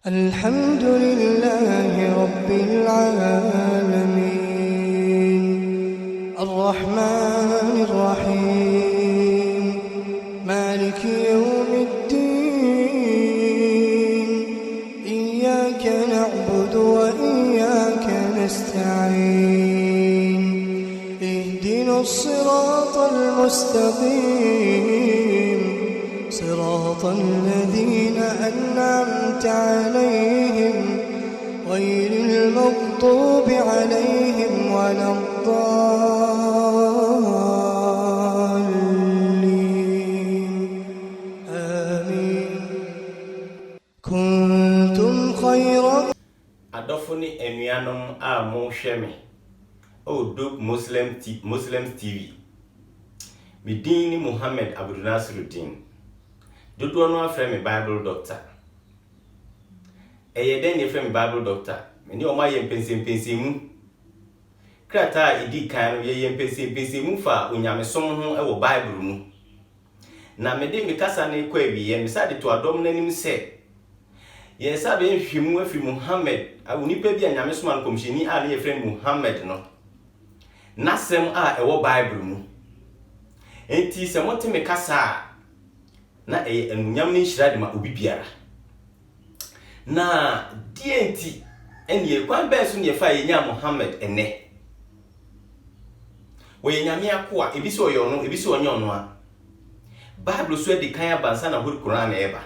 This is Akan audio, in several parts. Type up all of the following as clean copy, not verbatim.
الحمد لله رب العالمين الرحمن الرحيم مالك يوم الدين إياك نعبد وإياك نستعين اهدنا الصراط المستقيم صراط الذين أنعمت عليهم غير المغضوب عليهم ولا الضالين آمين كنتم خير Adofuni enuanom a mo hwe me o Dope Muslims TV. Me din ni Muhammad Abdul Nasiruddin. Dodo no afre me Bible doctor. Eye den ye frɛ me Bible doctor. Me ni o ma ye mpensen mu. Krata idi kan no ye mpensen mu fa onyamesom ho e wo Bible mu. Na me de me kasa na ekɔ awiye me sa de to adom nanim sɛ ye sa be nhwemu afi Muhammad awunipa bi anyamesom an komhyeni a ne ye frɛ Muhammad no. Nasem a e wo Bible mu. Enti se mote me kasa na enunyam ni nhira de ma obi biara na dienti ene kwan benso ne fa yenya Muhammad ene wo yenyame akoa ebi se oyo no ebi se onye ono a Bible so de kan abansa na Holy Quran na eba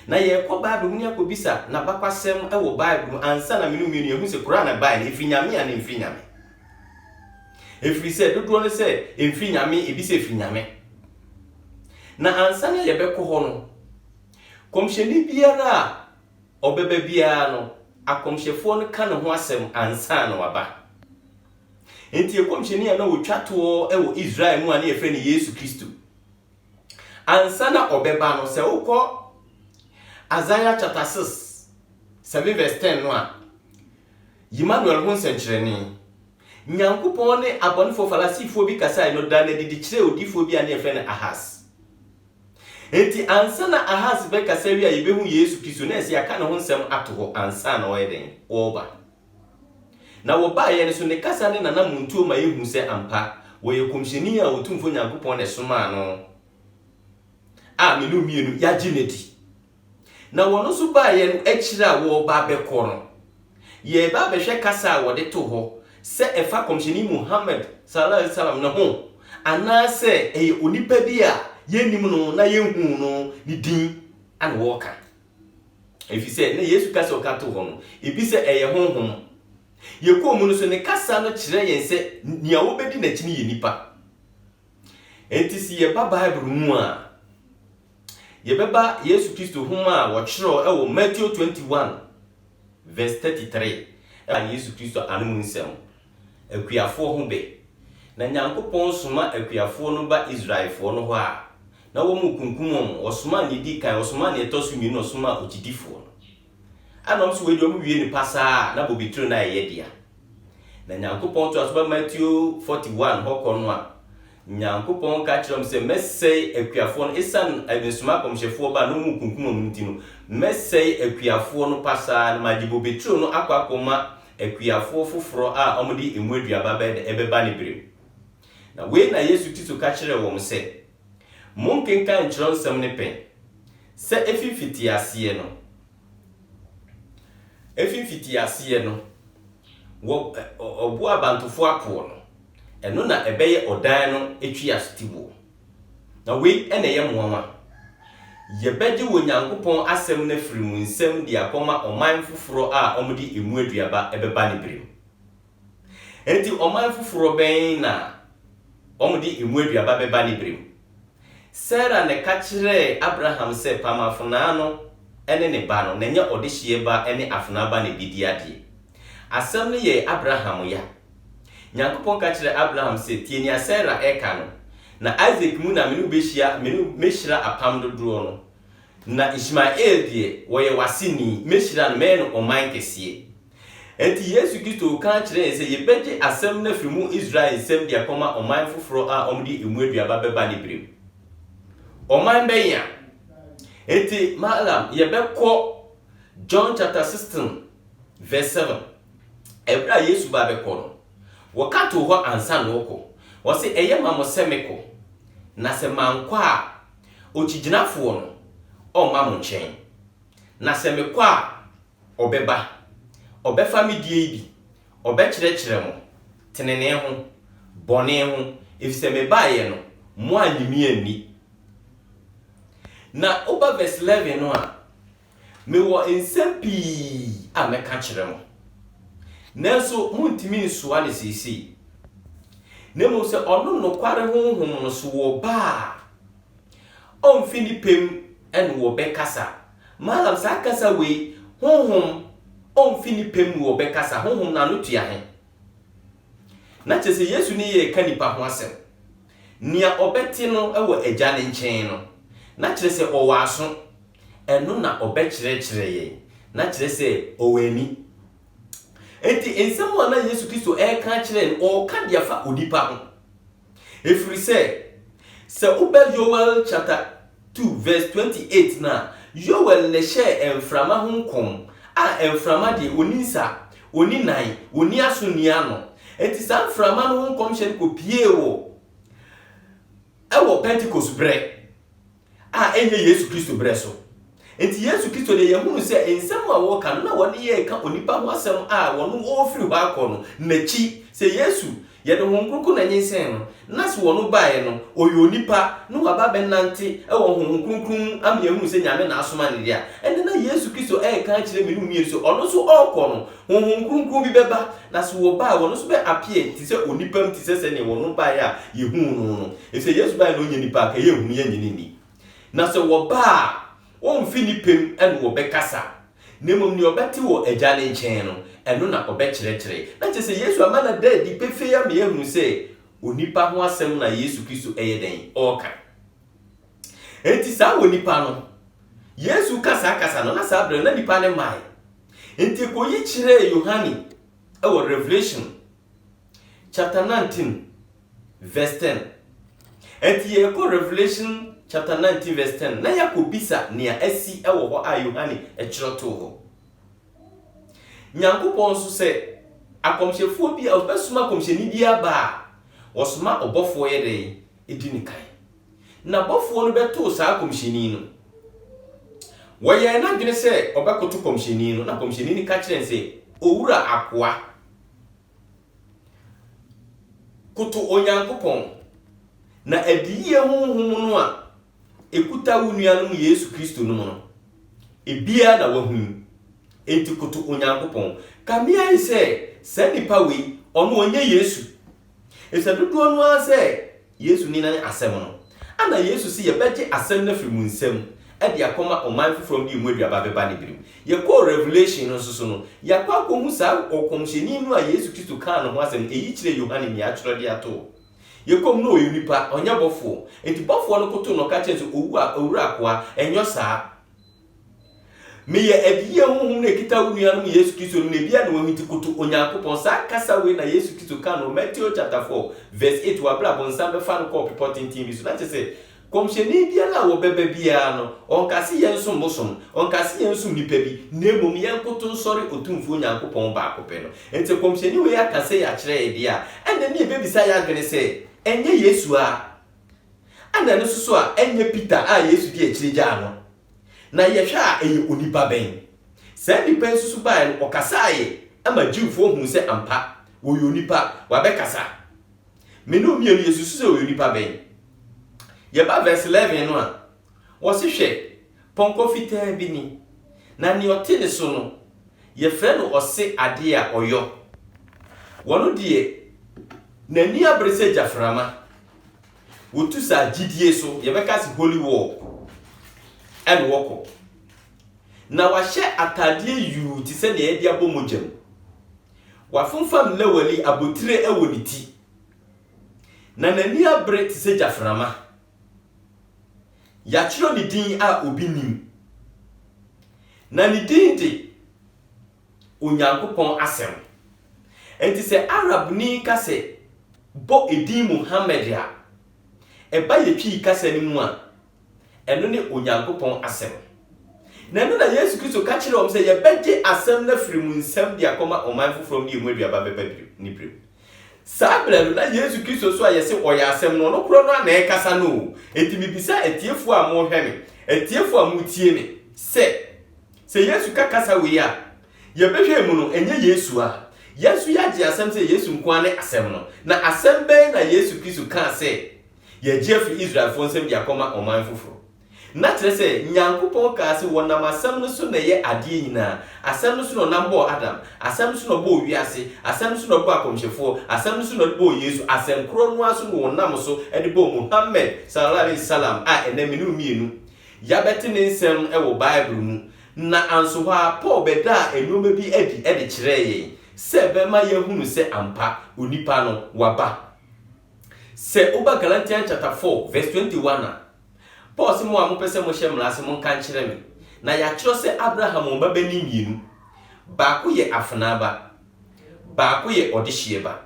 na ye ko Bible mu ne akobisa na bakwasem e wo Bible ansa na menu ehu se Quran na bai na efinyame a na efinyame efiri se dodo no se efinyame ebi se efinyame na ansana yebekɔ hɔ no komhyeni biara obebe biara no akomhyefo no ka ne ho asɛm ansa na waba enti komhyeni na wotwa to ɛwɔ Israel mu ane yefrɛ ne Yesu Kristo ansana obeba no sɛ wokɔ Isaiah chapter 6 7 verse 10 no a Emmanuel ho nsɛnkyerɛnne Nyankopɔn ne abɔnefo falasifo bi kasa no da na didi kyerɛ odifo bi ane yefrɛ ne Ahas. Enti ansa na Ahas be kasa wi a yebehu Yesu Kristo na esi aka ne ho nsɛm ato hɔ ansa na ɔyɛden ɔba na wɔba yɛ ne so ne kasa ne nana muntuo ma yehu sɛ ampa wɔyɛ komhyeni a otumfo Nyankopɔn ne soma no a menu mienu yagye ne di na wɔno so ba yɛ no akyira a wɔba bɛkɔ no yɛ ba bɛhwɛ kasa a wɔde to hɔ sɛ ɛfa komhyeni Muhammad sallallahu alaihi wasallam ne ho anaasɛ ɛyɛ onipa bi a yenim no na yehu no ni din an woka efi se na Yesu kasa okato ho no ebi se eye honhom ye ko mu no so ne kasa no kire yen se nia wo bedi na kini ye nipa enti si ye ba Bible mu a ye beba Yesu Kristo homa a wo kire e wo Matthew 21 verse 33 a Yesu Kristo anu nsem akuafo ho be na Nyankopɔn soma akuafo no ba Israelfo no ho a na wo mu kunkum osoma ne di kan osoma ne etosu mi no osoma ogidifo no anom so we do mu wie ni pasa na bobitro na ye dia na Nyankopɔn to asoba Matthew 41 hokɔ no a Nyankopɔn ka kyerɛm sɛ mesɛi akuafo no esan abensoma komhyefo ba no mu kunkum mu nti no mesɛi akuafo no pasa na magibobitro no akɔakɔma akuafo foforo a ɔmode emu aduaba ebeba ne bere na we na Yesu Kristo ka kyerɛ wɔm sɛ monkenkan kyerɛ nsɛm ne pɛn sɛ efifiti aseɛ no wo obu abantofo apo no ɛno na ɛbɛyɛ ɔdan no etwi asetiwo na we ɛna yɛ moama yɛbɛgye wɔ Nyankopɔn asɛm na firi mu nsɛm de akɔma ɔman foforo a ɔmode emu aduaba ɛbɛba ne bere enti ɔman foforo bɛn na ɔmode emu aduaba bɛba ne bere Sarah ne ka kyerɛ Abraham sɛ pamafona no ene ne ba no na nya ɔde hye ba ene afona ba ne bidi ade asɛm ne yɛ Abraham ya Nyankopɔn ka kyerɛ Abraham sɛ tienia Sarah eka no na Isaac mu na menu mehyira apam dodoɔ no na Ishmael die wɔyɛ waseni mehyira no me no ɔman kɛseɛ enti Yesu Kristo ka kyerɛ sɛ yɛbɛgye asɛm na firi mu Israel nsɛm de akɔma ɔman foforo a ɔmde emu aduaba bɛba ne bere Oman benya eti malam yebekɔ John chapter 16 verse 7. Ebra Yesu ba be ko no. Wo ka to ho ansa no ko. Wo se eye ma mo semeko. Na se manko a ochiginafo no o ma mo nchen. Na se meko a obeba. Obefa me die bi. Obe kire mo. Tenene ho, bone ho, efise me baaye no, mo anyimi ani. Na oba verse 11 no a me wo ensem pi a meka kire mo. Nanso muntimi nsuwa ne sisi. Nemo se ono no kware honhom no so wo ba. Onfini pem en wo bekasa. Malam sa kasa we honhom onfini pem wo bekasa honhom na no tua he. Na chese Yesu ni ye kanipa ho asem. Nia obeti no ewo agya ne nchen no. Na chese owo aso. Eno na obekire ye. Na chese owani. Enti ensem wana Yesu Kristo ka kire o ka dia fa odipa ho. Efiri se Obed Joel chapter 2 verse 28 na Joel le share enframa ho nkom a enframa de oninsa oninai oni asonia no. Enti san frama no nkom hye ko pie wo ewo Pentecost bre a enye Yesu Kristo bre so. Enti Yesu Kristo de yehunu se ensem a wo ka no na woni ye ka onipa ho asem a wono ofiri ho akono nachi se Yesu ye de honkroko na nyensen no na se wono baaye no oyo onipa no waba benante ewo honkrokun am yehunu se nyame na asoma ne dia ene na Yesu Kristo ka kire me no mie so ono so okono honkrokun bi beba na se wo baa wono so be appear ti se onipa m ti se ne wono baaye a yehunu no e se Yesu baaye no nyenipa ka yehunu ye nyinini na se wo baa onfini pem en wo bekasa nemom ni obeti wo agya ne nchen no eno na obekire na chese Yesu amana da di pefe ya me ehunu se onipa ho asem na Yesu Kristo den oka enti sa onipa no Yesu kasa no na sa bre na nipa ne mai enti ko yi kire Yohani ewo Revelation chapter 19 verse 10 enti ye ko Revelation chapter 19 verse 10 na yakobisa nia asi ewo ho a Yohani ekiroto ho Nyankopon so se akomhyefo bi a obesuma akomhyeni bi aba osuma obofo ye de edini kan na bofo no beto sa akomhyeni no woye na dwene se obekoto komhyeni no na komhyeni ni ka kire se owura akoa koto Onyankopon na ediye honhom no a ekuta wunuanum Yesu Kristo no no ebia na wahunu enti koto Onyankopon kamia ise nipa we ono onye Yesu esadudu no a se Yesu ni na asem no ana Yesu si ye beje asem na firi mu nsem e dia koma oman from di mu aduaba beba ne birim ye ko Revelation no so no yakwa ko hu sa okomhyeni no a Yesu Kristo kan no ho asem eyi kire Yohane ni atworo de ato yekom no oyunipa onya bofo enti bofo no koto no ka chenso owura akwa enyo saa me ye ediye honhom na kita wunuanum Yesu Kristo no bia na wamiti koto Onyankopon sa kasa we na Yesu Kristo kan no Matthew chapter 4 verse 8 wa bra bonsa be fa no ko reporting team so na chese komhyeni bia na wo beba bia no onkase yensom bosom onkase yensum nipa bi nemom yenkoto nsori otumfu Onyankopon ba akopɛ no enti komhyeni we akase ya kire ye dia ende ne bebisa ya adwene se enye Yesu a ana ne soso a enye Peter a Yesu di ekirija no na yehwa a eye onipa ben se nipa nsusu ba no okasaye ama jiwfo hu se ampa wo yonipa wa bekasa me no mienu Yesu se wo yonipa ben ye ba verse 11 no a wo se hwe ponko fitaa bi ni na ne otene so no ye frɛ no ɔse ade a ɔyɔ wono die nani abrese jaframa wotu sa gidie so ye beka si holy war en woko na wahye atadie yu ti se ne edi abomojam wafonfam lewali abotire ewo ni ti na nani abre ti se jaframa ya kiro ni din a obi nim na ni din de Onyankopon asem enti se Arab ni ka se bo edin Muhammad ya eba ye twi kasa ni mu a eno ne Onyankopon asem na no na Yesu Kristo ka kire om say ye begye asem na firi mu nsem dia koma oman foforo ndi emu aduaba beba ni brem sabra na Yesu Kristo so ayese oya asem no no kro no na e kasa no etimi bisa etiefo a mo hwe me etiefo a mo tie me se Yesu ka kasa we ya ye behwe mu no enye Yesu a Yesu ya je asem se Yesu nko ane asem no na asem ben na Yesu Kristo ka se ye je fi Israel fo nsem dia koma oman foforo na tere se Nyankopon ka se wonam asem no so na ye ade nyina asem no so no nambo Adam asem no so no bo wiase asem no so no bo akomhyefo asem no so no bo Yesu asem kro no aso no wonam so e de bo Muhammad sallallahu alaihi wasallam a enaminu mienu ya beti ne nsem e wo Bible mu na anso ha Paul beda enuma bi edi de kire ye se be ma ye hunu se ampa onipa no waba se oba Galatians chapter 4 verse 21 Paul si mo amopese mo hyemra se mo kan kire me na ya kiro se Abraham mo baba ni mienu baako ye afnaba baako ye odehyieba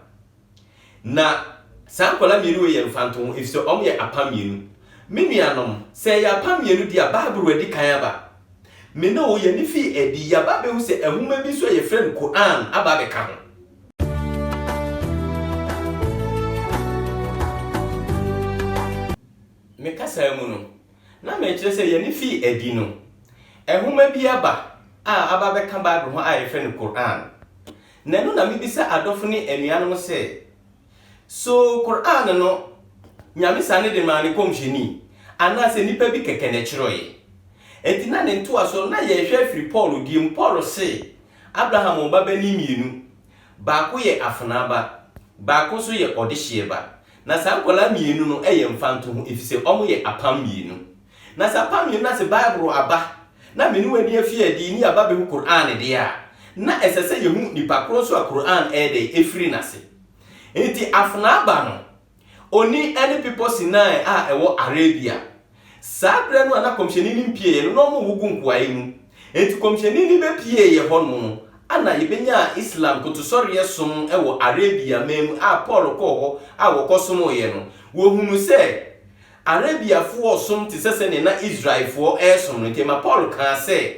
na sankola mienu ye mfanto efise om ye apamienu menuanom se ya apamienu dia Bible wedi kan aba me no ye ni fi edi ya ba be hu se ehuma bi so ye friend Quran aba be ka ho me kasa mu no na me kire se ye ni fi edi no ehuma bi aba aba be ka Bible ho a ye friend Quran na no na me bisa adofo ni enuanom se so Quran no nyame sane de mani komheni ana se nipa bi keke ne kiroye etina ne nto aso na ye hwe firi Paul diem Paul se Abraham baba ni mienu baako ye afnaba baako so ye odehyieba na sankola mienu no eye mfanto ho efise omo ye apam mienu na sa apam mienu na se Bible aba na menu wani afi adi ni aba be hu Quran de a na esese ye hu nipa kro so Quran de efiri na se enti afnaba no oni any people Sinai a ewo Arabia sabre no ana komhyeni ni mpie no mo wugu nkwae mu enti komhyeni ni be pie ye ho no ana yebenya Islam kotosori yesom ewo Arabia mem a Paul ko ho a wo kosom ye no wo hunu se Arabia fo osom ti sese ne na Israel fo esom no tema Paul kan se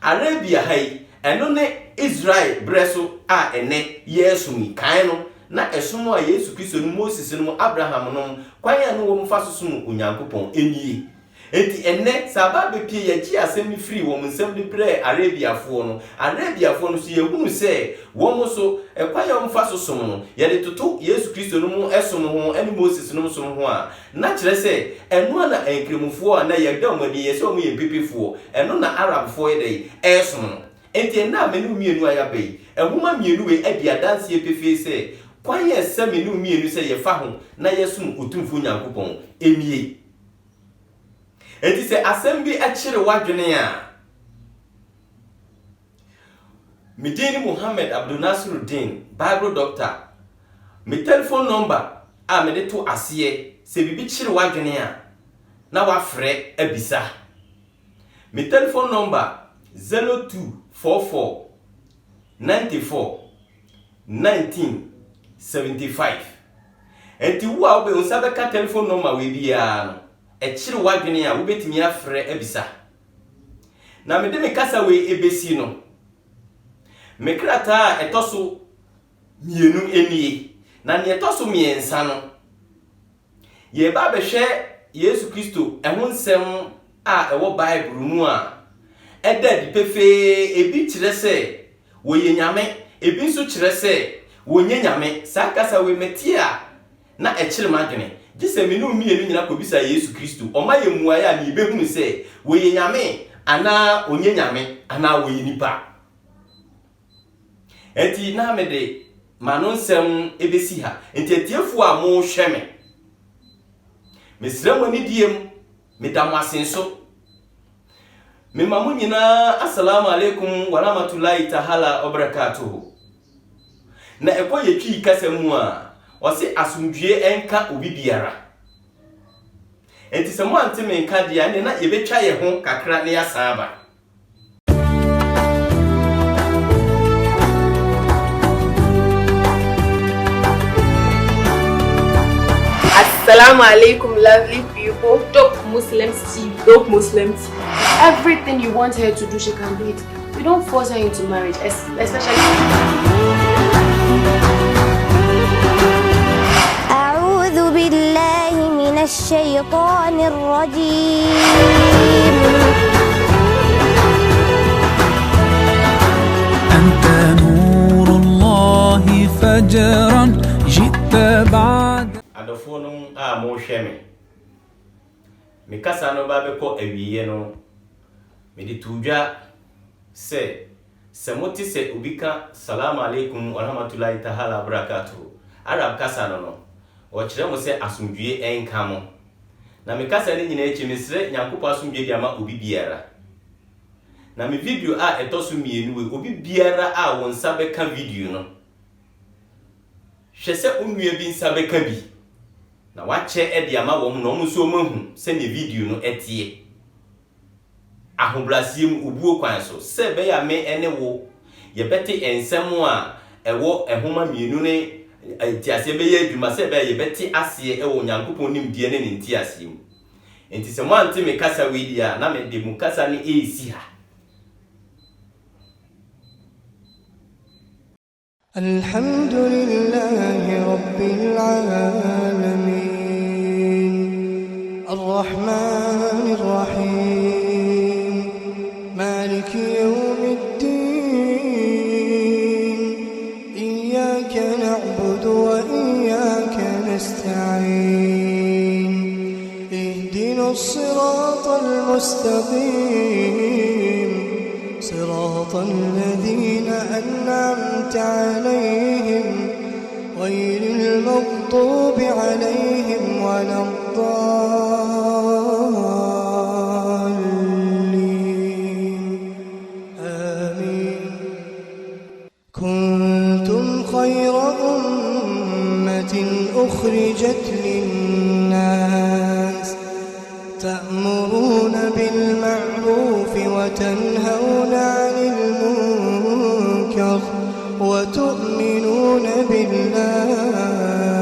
Arabia hai eno ne Israel breso a ene yesom kan no na esomo a Yesu Kristo no Moses no Abraham no kwanya no wo mfaso som Onyankopon enie enti enne saba be pie ye gi asem free wo nsem de pre Arabia fo no so ye hunu se wo mo so kwanya wo mfaso som no ye de toto Yesu Kristo no mu esom ho ene Moses no som ho a na kire se eno na enkremufo na ye da omani ye se o mu ye pipifo eno na Arabfo ye de esom no enti na menu mienu ayabe ehuma mienu we adi adanse ye pefe se kwanye semenu mienu se ye fa ho na yesum otumfu Nyankopon emie enti se asem bi akire wadwene a Midini Muhammad Abdul Nasiruddin Bible doctor me telephone number a me de to ase se bibi kire wadwene a na wafre abisa me telephone number 0244 94 1975 enti wo a obe unsabe ka telephone number we bia no e kire wadwene a wo betimi afre abisa na me de me kasa we ebesi no me krata etoso mienu enie na ne etoso miensa no ye ba be hwe Yesu Kristo ehun nsem a ewo Bible mu a eda di pefe ebi kire se wo ye nyame ebi nso kire se wo nye nyame sakasa we metia na e kire madwene gise menu mienu nyina ko bisa Yesu Kristo o ma ye muaye a ni behunu se wo ye nyame ana onye nyame ana wo ye nipa enti na mede manon sem ebesi ha enti atiefo a mo hwe me mesrem ani diem medamasenso me mamu nyina assalamu alaikum wa rahmatullahi ta'ala wa barakatuh na eko yetwi kasemu a wose asumdue enka obi biara enti se mo ante me nka dia ne na yebetwa ye ho kakra ne ya saba. Assalamu alaikum lovely people. Muslims tea, broke Muslims tea. Everything you want her to do, she can do it. We don't force her into marriage, especially. أعوذ بالله من الشيطان الرجيم. أنت نور الله فجرا جئت بعد. Adofono a mo hweme. Me kasa no ba be ko awiye no. Me di tudwa se moti se ubika salamu alaikum wa rahmatullahi ta'ala barakatuh. Arab kasa no o kire mo se asumdwie enka mo. Na me kasa ni nyina echi mesre nyankopɔ asumdwie di ama obi biara. Na me video a etoso mienu we obi biara a won sa be ka video no. Hwese onua bi nsa be ka bi. Na wache e di ama wo no mo so mahu se ne video no etie. Ahobrasiem obuo kwan so se be ya me ene wo ye beti ensem a ewo ehoma mienu ne tiase be ye adwuma se be ye beti ase e wo nyankopon nimdie ne nti asem. Enti se mo ante me kasa we dia na me de mu kasa ne esi ha. الحمد لله رب العالمين الرحمن الرحيم مالك يوم الدين إياك نعبد وإياك نستعين اهدنا الصراط المستقيم صراط الذين أنعمت عليهم غير المغضوب عليهم ولا الضالين آمين. كنتم خير أمة أخرجت للناس تأمرون بالمعروف وتنهون عن المنكر وتؤمنون بالله